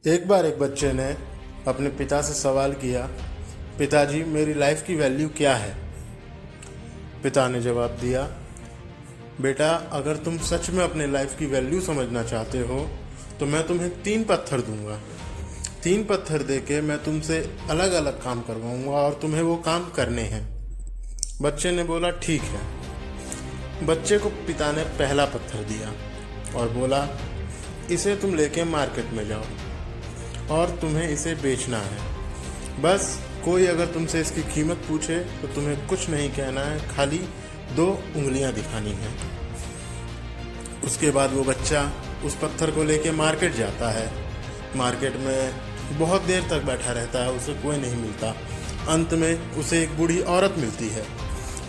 एक बार एक बच्चे ने अपने पिता से सवाल किया, पिताजी मेरी लाइफ की वैल्यू क्या है। पिता ने जवाब दिया, बेटा अगर तुम सच में अपने लाइफ की वैल्यू समझना चाहते हो तो मैं तुम्हें 3 पत्थर दूंगा। 3 पत्थर देके मैं तुमसे अलग अलग काम करवाऊंगा और तुम्हें वो काम करने हैं। बच्चे ने बोला ठीक है। बच्चे को पिता ने पहला पत्थर दिया और बोला, इसे तुम लेके मार्केट में जाओ और तुम्हें इसे बेचना है। बस कोई अगर तुमसे इसकी कीमत पूछे तो तुम्हें कुछ नहीं कहना है, खाली 2 उंगलियां दिखानी है। उसके बाद वो बच्चा उस पत्थर को लेके मार्केट जाता है। मार्केट में बहुत देर तक बैठा रहता है, उसे कोई नहीं मिलता। अंत में उसे एक बूढ़ी औरत मिलती है।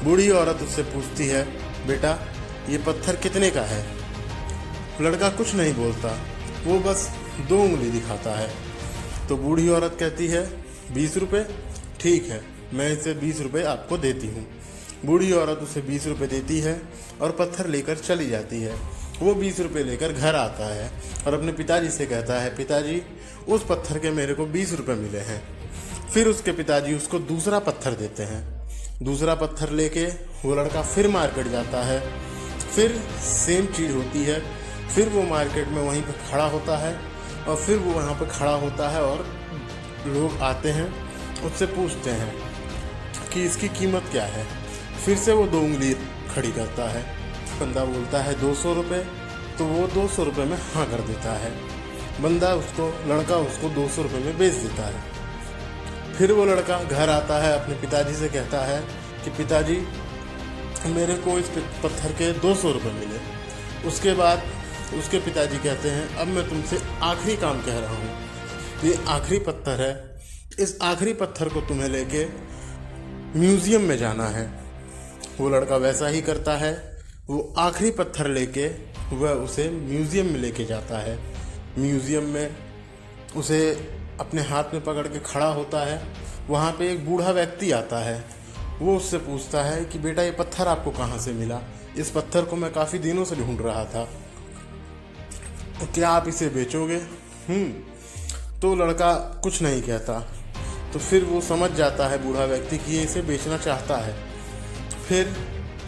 बूढ़ी औरत उससे पूछती है, बेटा ये पत्थर कितने का है। लड़का कुछ नहीं बोलता, वो बस 2 उंगली दिखाता है। तो बूढ़ी औरत कहती है, 20 रुपये। ठीक है, मैं इसे 20 रुपये आपको देती हूँ। बूढ़ी औरत उसे 20 रुपये देती है और पत्थर लेकर चली जाती है। वो 20 रुपये लेकर घर आता है और अपने पिताजी से कहता है, पिताजी उस पत्थर के मेरे को 20 रुपये मिले हैं। फिर उसके पिताजी उसको दूसरा पत्थर देते हैं। दूसरा पत्थर लेके वो लड़का फिर मार्केट जाता है। फिर सेम चीज़ होती है। फिर वो मार्केट में वहीं पे खड़ा होता है और फिर वो वहाँ पे खड़ा होता है और लोग आते हैं, उससे पूछते हैं कि इसकी कीमत क्या है। फिर से वो 2 उंगली खड़ी करता है। बंदा बोलता है 200 रुपये, तो वो 200 रुपये में हाँ कर देता है। लड़का उसको 200 रुपये में बेच देता है। फिर वो लड़का घर आता है, अपने पिताजी से कहता है कि पिताजी मेरे को इस पत्थर के 200 रुपये मिले। उसके बाद उसके पिताजी कहते हैं, अब मैं तुमसे आखिरी काम कह रहा हूँ, ये आखिरी पत्थर है, इस आखिरी पत्थर को तुम्हें लेके म्यूज़ियम में जाना है। वो लड़का वैसा ही करता है। वो आखिरी पत्थर लेके वह उसे म्यूज़ियम में लेके जाता है। म्यूज़ियम में उसे अपने हाथ में पकड़ के खड़ा होता है। वहाँ पे एक बूढ़ा व्यक्ति आता है। वो उससे पूछता है कि बेटा ये पत्थर आपको कहाँ से मिला। इस पत्थर को मैं काफ़ी दिनों से ढूंढ रहा था, तो क्या आप इसे बेचोगे। तो लड़का कुछ नहीं कहता। तो फिर वो समझ जाता है बूढ़ा व्यक्ति कि ये इसे बेचना चाहता है। फिर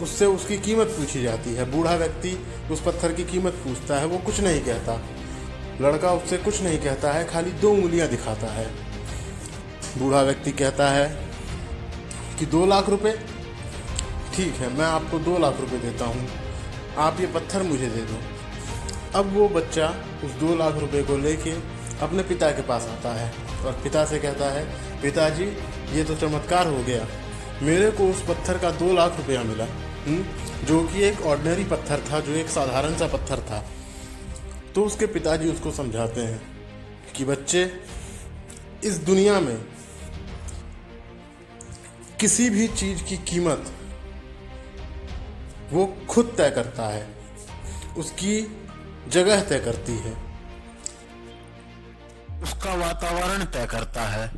उससे उसकी कीमत पूछी जाती है। बूढ़ा व्यक्ति उस पत्थर की कीमत पूछता है, वो कुछ नहीं कहता। लड़का उससे कुछ नहीं कहता है, खाली 2 उंगलियां दिखाता है। बूढ़ा व्यक्ति कहता है कि 2 लाख रुपए। ठीक है, मैं आपको 2 लाख रुपए देता हूँ, आप ये पत्थर मुझे दे दो। अब वो बच्चा उस 2 लाख रुपए को लेके अपने पिता के पास आता है और पिता से कहता है, पिताजी ये तो चमत्कार हो गया, मेरे को उस पत्थर का 2 लाख रुपया मिला, जो कि एक ऑर्डिनरी पत्थर था, जो एक साधारण सा पत्थर था। तो उसके पिताजी उसको समझाते हैं कि बच्चे, इस दुनिया में किसी भी चीज़ की कीमत वो खुद तय करता है, उसकी जगह तय करती है, उसका वातावरण तय करता है।